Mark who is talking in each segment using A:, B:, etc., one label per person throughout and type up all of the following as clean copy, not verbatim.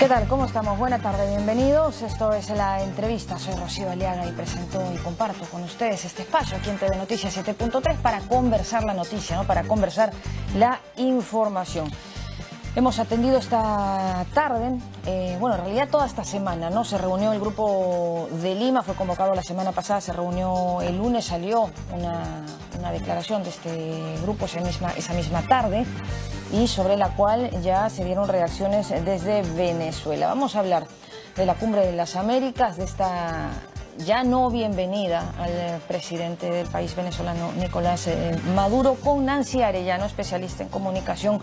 A: ¿Qué tal? ¿Cómo estamos? Buena tarde, bienvenidos. Esto es La Entrevista. Soy Rocío Aliaga y presento y comparto con ustedes este espacio aquí en TV Noticias 7.3 para conversar la noticia, ¿no? Para conversar la información. Hemos atendido esta tarde, bueno, en realidad toda esta semana, ¿no? Se reunió el grupo de Lima, fue convocado la semana pasada, se reunió el lunes, salió una declaración de este grupo esa misma tarde, y sobre la cual ya se dieron reacciones desde Venezuela. Vamos a hablar de la Cumbre de las Américas, de esta ya no bienvenida al presidente del país venezolano, Nicolás Maduro, con Nancy Arellano, especialista en comunicación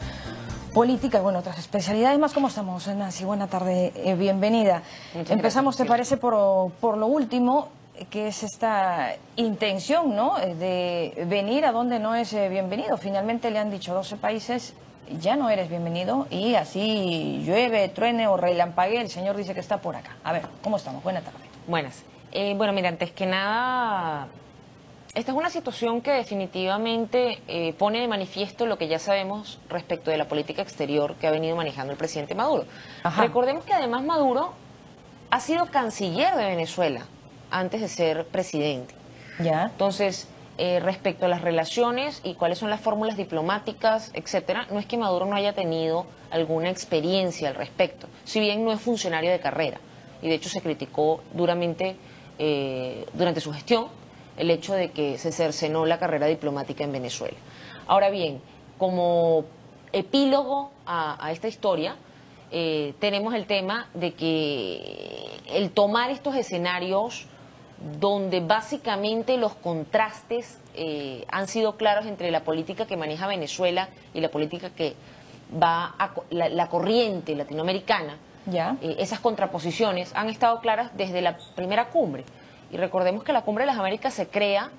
A: política y, bueno, otras especialidades más. ¿Cómo estamos, Nancy? Buena tarde, bienvenida. Empezamos, ¿te parece, por lo último, que es esta intención, ¿no?, de venir a donde no es bienvenido? Finalmente le han dicho 12 países, ya no eres bienvenido, y así llueve, truene o relampaguee, el señor dice que está por acá. A ver, ¿cómo estamos? Buena tarde.
B: Buenas. Bueno, mira, antes que nada, esta es una situación que definitivamente pone de manifiesto lo que ya sabemos respecto de la política exterior que ha venido manejando el presidente Maduro. Ajá. Recordemos que además Maduro ha sido canciller de Venezuela antes de ser presidente.
A: Ya.
B: Entonces, respecto a las relaciones y cuáles son las fórmulas diplomáticas, etcétera, no es que Maduro no haya tenido alguna experiencia al respecto, si bien no es funcionario de carrera, y de hecho se criticó duramente durante su gestión el hecho de que se cercenó la carrera diplomática en Venezuela. Ahora bien, como epílogo a esta historia, tenemos el tema de que el tomar estos escenarios donde básicamente los contrastes han sido claros entre la política que maneja Venezuela y la política que va a la corriente latinoamericana.
A: Ya.
B: Esas contraposiciones han estado claras desde la primera cumbre. Y recordemos que la Cumbre de las Américas se crea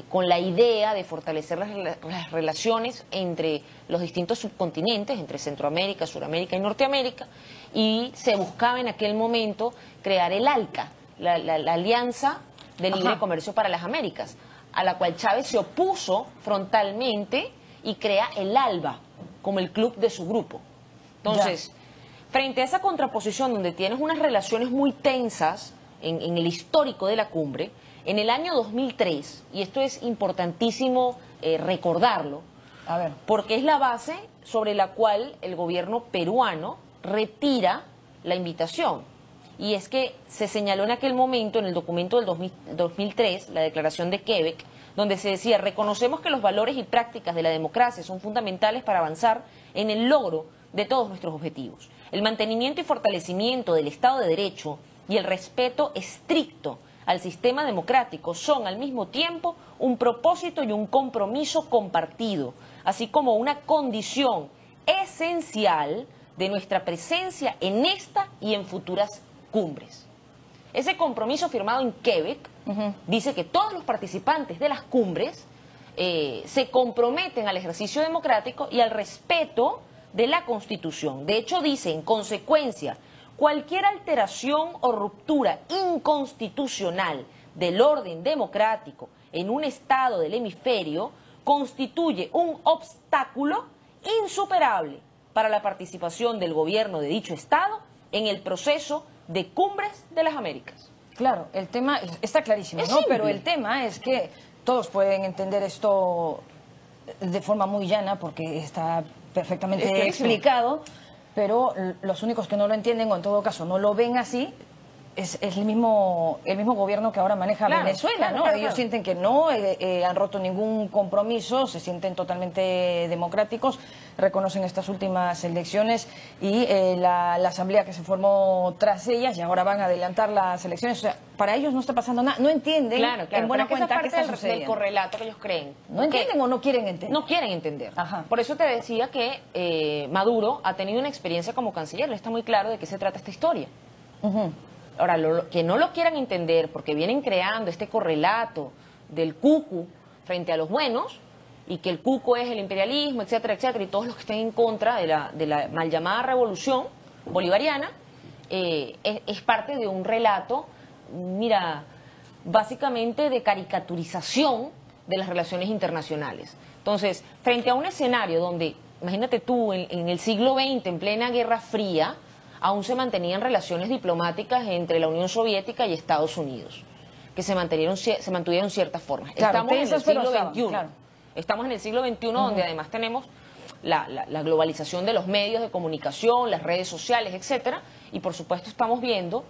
B: con la idea de fortalecer las relaciones entre los distintos subcontinentes, entre Centroamérica, Suramérica y Norteamérica, y se buscaba en aquel momento crear el ALCA, la Alianza de Libre Comercio para las Américas, a la cual Chávez se opuso frontalmente y crea el ALBA como el club de su grupo. Entonces, frente a esa contraposición donde tienes unas relaciones muy tensas en el histórico de la cumbre, en el año 2003, y esto es importantísimo recordarlo, porque es la base sobre la cual el gobierno peruano retira la invitación. Y es que se señaló en aquel momento, en el documento del 2003, la Declaración de Quebec, donde se decía: reconocemos que los valores y prácticas de la democracia son fundamentales para avanzar en el logro de todos nuestros objetivos. El mantenimiento y fortalecimiento del Estado de Derecho y el respeto estricto al sistema democrático son al mismo tiempo un propósito y un compromiso compartido, así como una condición esencial de nuestra presencia en esta y en futuras cumbres. Ese compromiso firmado en Quebec dice que todos los participantes de las cumbres se comprometen al ejercicio democrático y al respeto de la Constitución. De hecho, dice, en consecuencia, cualquier alteración o ruptura inconstitucional del orden democrático en un estado del hemisferio constituye un obstáculo insuperable para la participación del gobierno de dicho estado en el proceso de Cumbres de las Américas.
A: Claro, el tema está clarísimo, ¿no? Pero el tema es que todos pueden entender esto de forma muy llana porque está perfectamente explicado, pero los únicos que no lo entienden, o en todo caso no lo ven así, es el mismo gobierno que ahora maneja Venezuela, ¿no? Ellos sienten que no han roto ningún compromiso, se sienten totalmente democráticos, reconocen estas últimas elecciones y la asamblea que se formó tras ellas, y ahora van a adelantar las elecciones. O sea, para ellos no está pasando nada, no entienden en buena cuenta qué está sucediendo.
B: Del correlato que ellos creen.
A: ¿No entienden o no quieren entender?
B: No quieren entender. Por eso te decía que Maduro ha tenido una experiencia como canciller, le está muy claro de qué se trata esta historia. Ahora, que no lo quieran entender porque vienen creando este correlato del cucu frente a los buenos, y que el cuco es el imperialismo, etcétera, etcétera, y todos los que estén en contra de la mal llamada revolución bolivariana, es parte de un relato, mira, básicamente de caricaturización de las relaciones internacionales. Entonces, frente a un escenario donde, imagínate tú, en el siglo XX, en plena Guerra Fría, aún se mantenían relaciones diplomáticas entre la Unión Soviética y Estados Unidos, que se mantuvieron ciertas formas.
A: Claro,
B: estamos en el siglo XXI.
A: Claro.
B: Estamos en el siglo XXI, donde además tenemos la globalización de los medios de comunicación, las redes sociales, etcétera, y por supuesto estamos viendo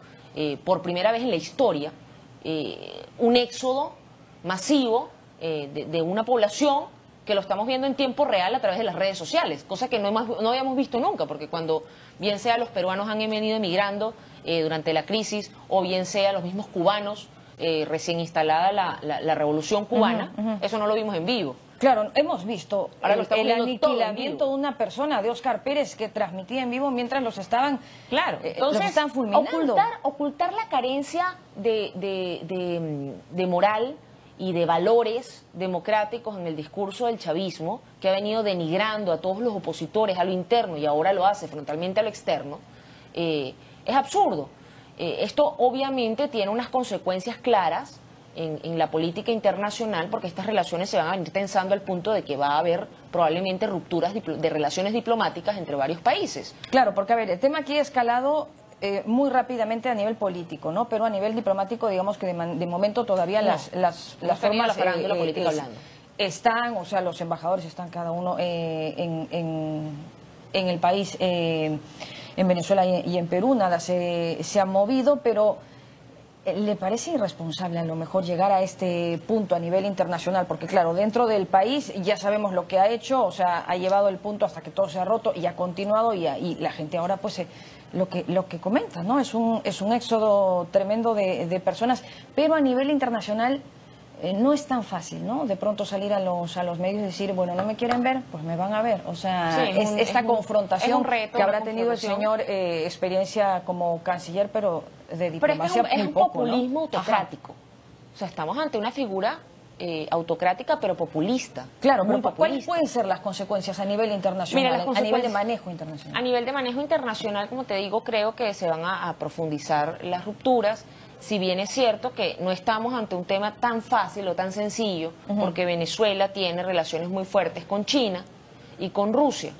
B: por primera vez en la historia un éxodo masivo de una población que lo estamos viendo en tiempo real a través de las redes sociales, cosa que no habíamos visto nunca, porque cuando bien sea los peruanos han venido emigrando durante la crisis, o bien sea los mismos cubanos, recién instalada la revolución cubana, eso no lo vimos en vivo.
A: Claro, hemos visto el aniquilamiento de una persona, de Óscar Pérez, que transmitía en vivo mientras los estaban,
B: entonces,
A: los están fulminando.
B: Ocultar la carencia de moral y de valores democráticos en el discurso del chavismo, que ha venido denigrando a todos los opositores a lo interno y ahora lo hace frontalmente a lo externo, es absurdo. Esto obviamente tiene unas consecuencias claras en la política internacional, porque estas relaciones se van a venir tensando al punto de que va a haber probablemente rupturas de relaciones diplomáticas entre varios países.
A: Claro, porque a ver, el tema aquí ha escalado muy rápidamente a nivel político, ¿no? Pero a nivel diplomático, digamos que de momento todavía las formas
B: la farándula política hablando.
A: Están, o sea, los embajadores están cada uno en el país, en Venezuela y en Perú, nada se ha movido, pero ¿le parece irresponsable a lo mejor llegar a este punto a nivel internacional? Porque claro, dentro del país ya sabemos lo que ha hecho, o sea, ha llevado el punto hasta que todo se ha roto y ha continuado y la gente ahora pues lo que comenta, ¿no? Es un éxodo tremendo de personas, pero a nivel internacional no es tan fácil, ¿no? De pronto salir a los medios y decir, bueno, no me quieren ver, pues me van a ver. O sea,
B: sí,
A: esta confrontación
B: reto,
A: que habrá tenido el señor experiencia como canciller, pero de diplomacia
B: es un
A: poco,
B: populismo
A: ¿no?
B: autocrático. O sea, estamos ante una figura autocrática pero populista.
A: Claro,
B: muy
A: pero ¿cuáles pueden ser las consecuencias a nivel internacional, a nivel de manejo internacional?
B: A nivel de manejo internacional, como te digo, creo que se van a profundizar las rupturas. Si bien es cierto que no estamos ante un tema tan fácil o tan sencillo, porque Venezuela tiene relaciones muy fuertes con China y con Rusia.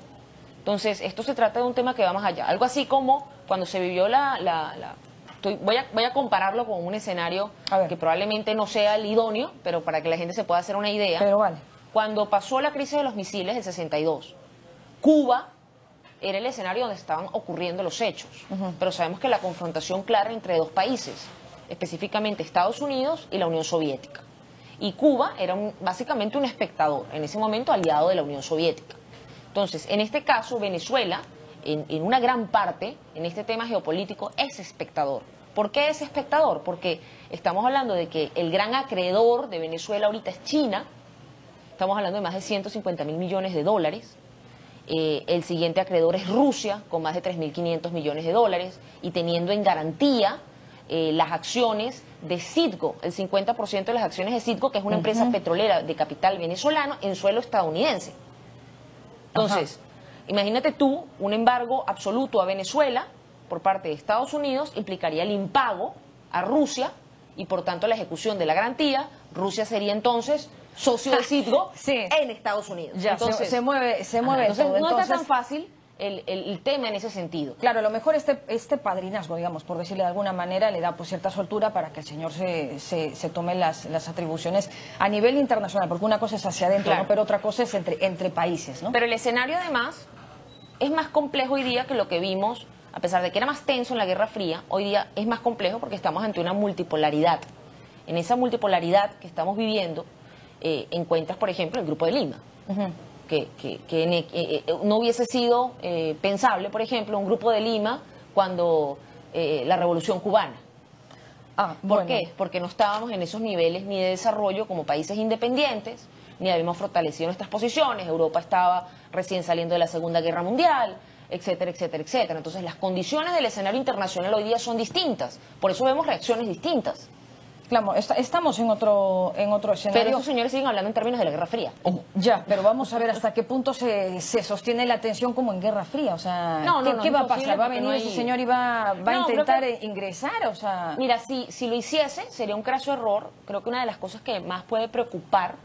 B: Entonces, esto se trata de un tema que va más allá. Algo así como cuando se vivió voy a compararlo con un escenario que probablemente no sea el idóneo, pero para que la gente se pueda hacer una idea.
A: Pero vale.
B: Cuando pasó la crisis de los misiles del 62, Cuba era el escenario donde estaban ocurriendo los hechos. Pero sabemos que la confrontación clara entre dos países, específicamente Estados Unidos y la Unión Soviética. Y Cuba era básicamente un espectador, en ese momento aliado de la Unión Soviética. Entonces, en este caso, Venezuela, en una gran parte, en este tema geopolítico, es espectador. ¿Por qué es espectador? Porque estamos hablando de que el gran acreedor de Venezuela ahorita es China, estamos hablando de más de 150.000 millones de dólares, el siguiente acreedor es Rusia, con más de 3.500 millones de dólares, y teniendo en garantía las acciones de Citgo, el 50% de las acciones de Citgo, que es una empresa petrolera de capital venezolano en suelo estadounidense. Entonces, imagínate tú, un embargo absoluto a Venezuela por parte de Estados Unidos implicaría el impago a Rusia y por tanto la ejecución de la garantía. Rusia sería entonces socio de Citgo en Estados Unidos.
A: Ya, entonces, se mueve todo.
B: No está tan fácil el tema en ese sentido.
A: Claro, a lo mejor este padrinazgo, digamos, por decirle de alguna manera, le da pues cierta soltura para que el señor se tome las atribuciones a nivel internacional, porque una cosa es hacia adentro, ¿no? Pero otra cosa es entre países, ¿no?
B: Pero el escenario además es más complejo hoy día que lo que vimos, a pesar de que era más tenso en la Guerra Fría, hoy día es más complejo porque estamos ante una multipolaridad. En esa multipolaridad que estamos viviendo, encuentras, por ejemplo, el Grupo de Lima. Que no hubiese sido pensable, por ejemplo, un Grupo de Lima cuando la Revolución Cubana. ¿Por qué? Porque no estábamos en esos niveles ni de desarrollo como países independientes, ni habíamos fortalecido nuestras posiciones. Europa estaba recién saliendo de la Segunda Guerra Mundial, etcétera, etcétera, etcétera. Entonces, las condiciones del escenario internacional hoy día son distintas. Por eso vemos reacciones distintas.
A: Claro, estamos en otro escenario.
B: Pero estos señores siguen hablando en términos de la Guerra Fría.
A: Ya, pero vamos a ver hasta qué punto se sostiene la tensión como en Guerra Fría. O sea, ¿qué va a pasar? ¿Va a venir ese señor y va a intentar ingresar? O sea...
B: Mira, si lo hiciese, sería un craso error. Creo que una de las cosas que más puede preocupar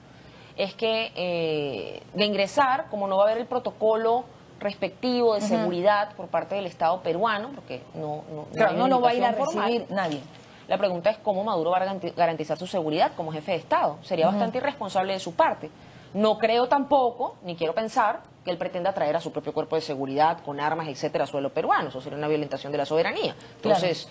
B: es que de ingresar, como no va a haber el protocolo respectivo de seguridad por parte del Estado peruano, porque
A: no lo va a ir a recibir nadie.
B: La pregunta es cómo Maduro va a garantizar su seguridad como jefe de Estado. Sería bastante irresponsable de su parte. No creo tampoco, ni quiero pensar, que él pretenda traer a su propio cuerpo de seguridad con armas, etcétera, a suelo peruano. Eso sería una violentación de la soberanía. Entonces,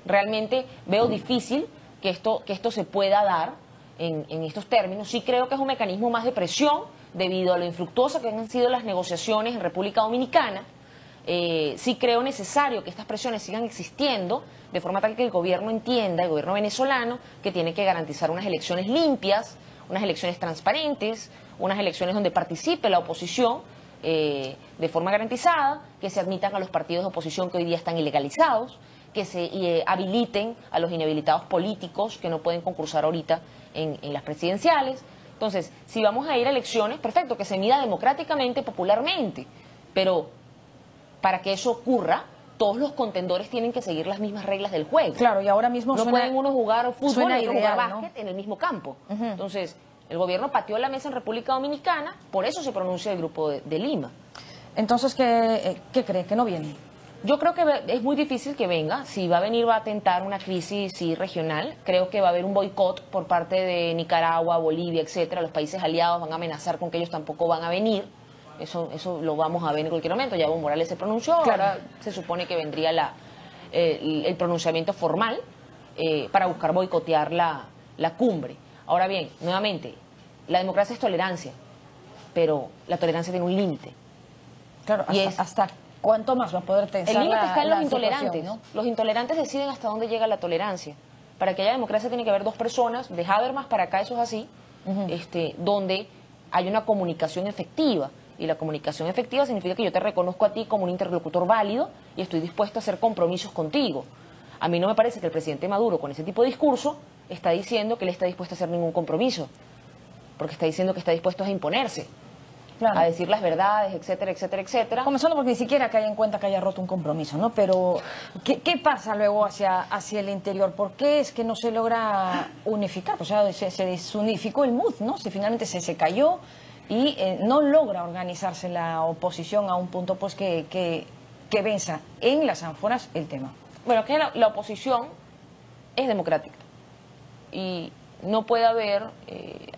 B: realmente veo difícil que esto se pueda dar en estos términos. Sí creo que es un mecanismo más de presión debido a lo infructuosas que han sido las negociaciones en República Dominicana. Sí creo necesario que estas presiones sigan existiendo de forma tal que el gobierno entienda, el gobierno venezolano, que tiene que garantizar unas elecciones limpias, unas elecciones transparentes, unas elecciones donde participe la oposición de forma garantizada, que se admitan a los partidos de oposición que hoy día están ilegalizados, que se habiliten a los inhabilitados políticos que no pueden concursar ahorita en las presidenciales. Entonces, si vamos a ir a elecciones, perfecto, que se mida democráticamente, popularmente, pero para que eso ocurra, todos los contendores tienen que seguir las mismas reglas del juego.
A: Claro, y ahora mismo
B: no pueden uno jugar fútbol y otro jugar básquet, ¿no?, en el mismo campo. Entonces, el gobierno pateó la mesa en República Dominicana, por eso se pronuncia el Grupo de Lima.
A: Entonces, ¿qué cree? ¿Que no viene?
B: Yo creo que es muy difícil que venga. Si va a venir, va a atentar una crisis regional. Creo que va a haber un boicot por parte de Nicaragua, Bolivia, etcétera. Los países aliados van a amenazar con que ellos tampoco van a venir. Eso lo vamos a ver en cualquier momento. Ya Evo Morales se pronunció, claro. Ahora se supone que vendría el pronunciamiento formal para buscar boicotear la cumbre. Ahora bien, nuevamente, la democracia es tolerancia, pero la tolerancia tiene un límite.
A: Claro, hasta ¿cuánto más va a poder tensar
B: el límite está en los intolerantes,
A: ¿no?
B: Los intolerantes deciden hasta dónde llega la tolerancia. Para que haya democracia tiene que haber dos personas, de Habermas para acá eso es así, donde hay una comunicación efectiva. Y la comunicación efectiva significa que yo te reconozco a ti como un interlocutor válido y estoy dispuesto a hacer compromisos contigo. A mí no me parece que el presidente Maduro, con ese tipo de discurso, está diciendo que él está dispuesto a hacer ningún compromiso, porque está diciendo que está dispuesto a imponerse, claro, a decir las verdades, etcétera, etcétera, etcétera.
A: Comenzando porque ni siquiera cae en cuenta que haya roto un compromiso, ¿no? Pero, ¿qué pasa luego hacia el interior? ¿Por qué es que no se logra unificar? O sea, se desunificó el MUD, ¿no? Si finalmente se cayó y no logra organizarse la oposición a un punto pues que venza en las ánforas el tema.
B: Bueno, que la oposición es democrática y no puede haber,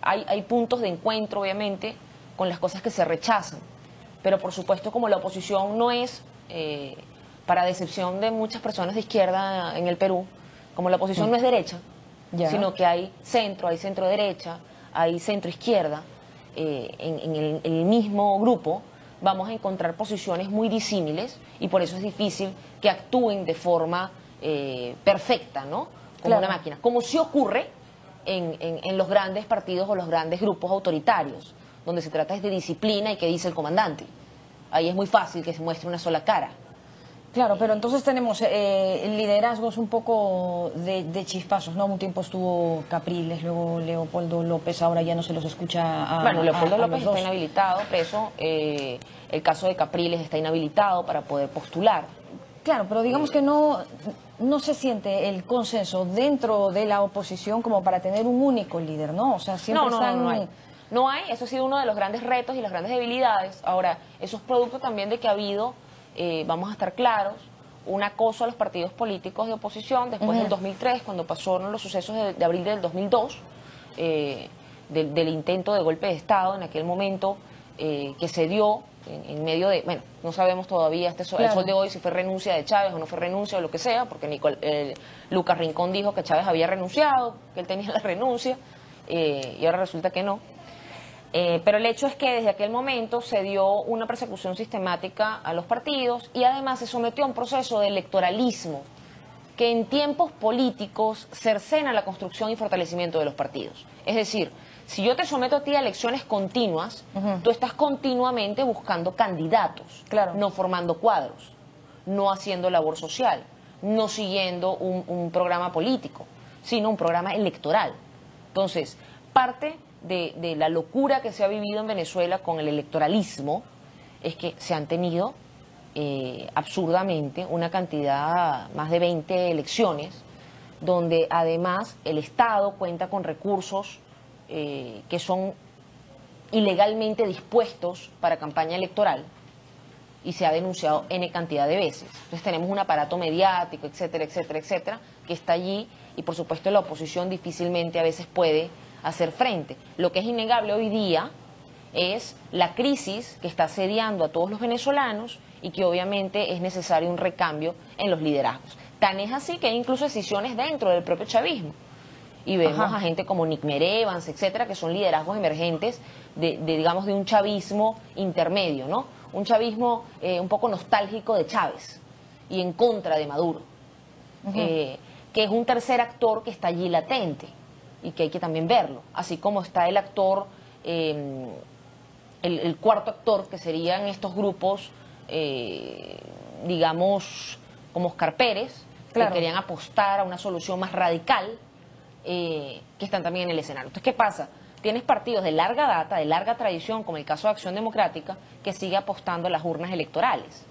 B: hay puntos de encuentro obviamente con las cosas que se rechazan, pero por supuesto como la oposición no es, para decepción de muchas personas de izquierda en el Perú, como la oposición no es derecha, sino que hay centro derecha, hay centro izquierda, en el mismo grupo vamos a encontrar posiciones muy disímiles y por eso es difícil que actúen de forma perfecta, ¿no? Como una máquina, como sí ocurre en los grandes partidos o los grandes grupos autoritarios, donde se trata de disciplina y que dice el comandante. Ahí es muy fácil que se muestre una sola cara.
A: Claro, pero entonces tenemos liderazgos un poco de chispazos, ¿no? Un tiempo estuvo Capriles, luego Leopoldo López, ahora ya no se los escucha
B: Bueno, Leopoldo López está inhabilitado, preso. El caso de Capriles está inhabilitado para poder postular.
A: Claro, pero digamos que no se siente el consenso dentro de la oposición como para tener un único líder, ¿no? O sea, siempre
B: no hay. Eso ha sido uno de los grandes retos y las grandes debilidades. Ahora, eso es producto también de que ha habido, vamos a estar claros, un acoso a los partidos políticos de oposición después del 2003, cuando pasaron los sucesos de abril del 2002, del intento de golpe de Estado en aquel momento, que se dio en medio de, bueno, no sabemos todavía el sol de hoy si fue renuncia de Chávez o no fue renuncia o lo que sea, porque Lucas Rincón dijo que Chávez había renunciado, que él tenía la renuncia, y ahora resulta que no. Pero el hecho es que desde aquel momento se dio una persecución sistemática a los partidos y además se sometió a un proceso de electoralismo que en tiempos políticos cercena la construcción y fortalecimiento de los partidos. Es decir, si yo te someto a ti a elecciones continuas, tú estás continuamente buscando candidatos, no formando cuadros, no haciendo labor social, no siguiendo un programa político, sino un programa electoral. Entonces, parte de la locura que se ha vivido en Venezuela con el electoralismo es que se han tenido absurdamente una cantidad, más de 20 elecciones, donde además el Estado cuenta con recursos que son ilegalmente dispuestos para campaña electoral y se ha denunciado N cantidad de veces. Entonces tenemos un aparato mediático, etcétera, etcétera, etcétera, que está allí y por supuesto la oposición difícilmente a veces puede hacer frente. Lo que es innegable hoy día es la crisis que está asediando a todos los venezolanos y que obviamente es necesario un recambio en los liderazgos. Tan es así que hay incluso decisiones dentro del propio chavismo. Y vemos a gente como Nick Merevans, etcétera, que son liderazgos emergentes digamos, de un chavismo intermedio, ¿no? Un chavismo un poco nostálgico de Chávez y en contra de Maduro, que es un tercer actor que está allí latente y que hay que también verlo, así como está el actor, el cuarto actor, que serían estos grupos, digamos, como Oscar Pérez, que querían apostar a una solución más radical, que están también en el escenario. Entonces, ¿qué pasa? Tienes partidos de larga data, de larga tradición, como el caso de Acción Democrática, que sigue apostando a las urnas electorales.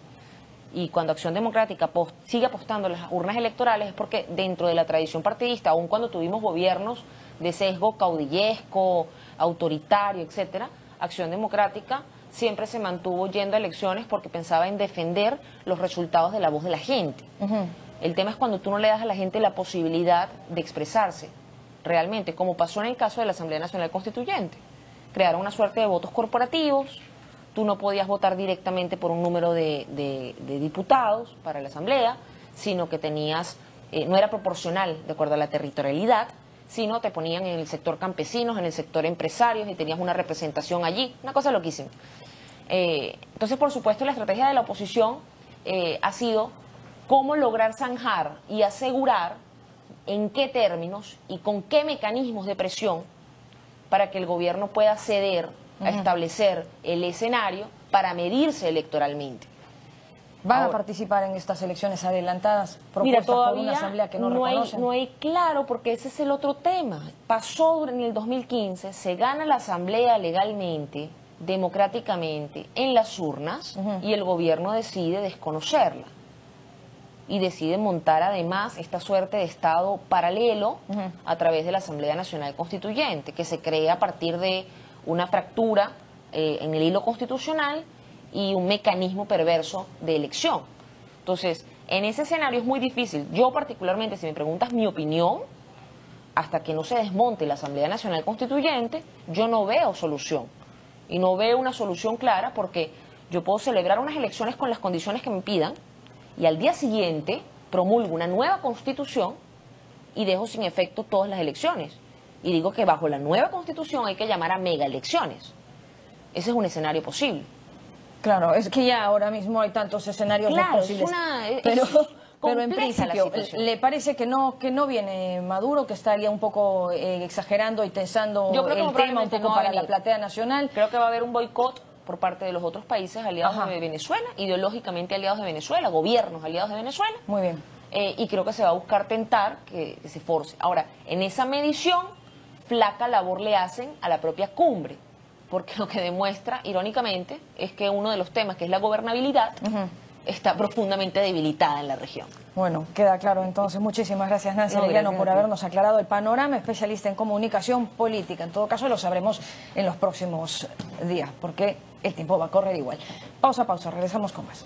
B: Y cuando Acción Democrática sigue apostando a las urnas electorales es porque dentro de la tradición partidista, aun cuando tuvimos gobiernos de sesgo caudillesco, autoritario, etcétera, Acción Democrática siempre se mantuvo yendo a elecciones porque pensaba en defender los resultados de la voz de la gente. El tema es cuando tú no le das a la gente la posibilidad de expresarse realmente, como pasó en el caso de la Asamblea Nacional Constituyente. Crearon una suerte de votos corporativos, tú no podías votar directamente por un número de diputados para la Asamblea, sino que tenías, no era proporcional de acuerdo a la territorialidad, sino te ponían en el sector campesinos, en el sector empresarios y tenías una representación allí, una cosa loquísima. Entonces, por supuesto, la estrategia de la oposición ha sido cómo lograr zanjar y asegurar en qué términos y con qué mecanismos de presión para que el gobierno pueda ceder a establecer el escenario para medirse electoralmente.
A: ¿Van a participar en estas elecciones adelantadas propuestas
B: mira, todavía
A: por una asamblea que no reconocen?
B: No hay claro, porque ese es el otro tema. Pasó en el 2015, se gana la asamblea legalmente, democráticamente, en las urnas, y el gobierno decide desconocerla. Y decide montar además esta suerte de Estado paralelo a través de la Asamblea Nacional Constituyente, que se crea a partir de una fractura en el hilo constitucional y un mecanismo perverso de elección. Entonces, en ese escenario es muy difícil. Yo particularmente, si me preguntas mi opinión, hasta que no se desmonte la Asamblea Nacional Constituyente, yo no veo solución. Y no veo una solución clara porque yo puedo celebrar unas elecciones con las condiciones que me pidan, y al día siguiente promulgo una nueva constitución y dejo sin efecto todas las elecciones. Y digo que bajo la nueva constitución hay que llamar a mega elecciones. Ese es un escenario posible.
A: Claro, es que ya ahora mismo hay tantos escenarios posibles. Pero en principio, ¿le parece que no viene Maduro, que estaría un poco exagerando y tensando el tema un poco para la platea nacional?
B: Creo que va a haber un boicot por parte de los otros países aliados de Venezuela, ideológicamente aliados de Venezuela, gobiernos aliados de Venezuela.
A: Muy bien.
B: Y creo que se va a buscar tentar que se force. Ahora, en esa medición, flaca labor le hacen a la propia cumbre, porque lo que demuestra, irónicamente, es que uno de los temas, que es la gobernabilidad, está profundamente debilitada en la región.
A: Bueno, queda claro entonces. Muchísimas gracias, Nancy Arellano, por habernos aclarado el panorama, especialista en comunicación política. En todo caso, lo sabremos en los próximos días, porque el tiempo va a correr igual. Pausa, regresamos con más.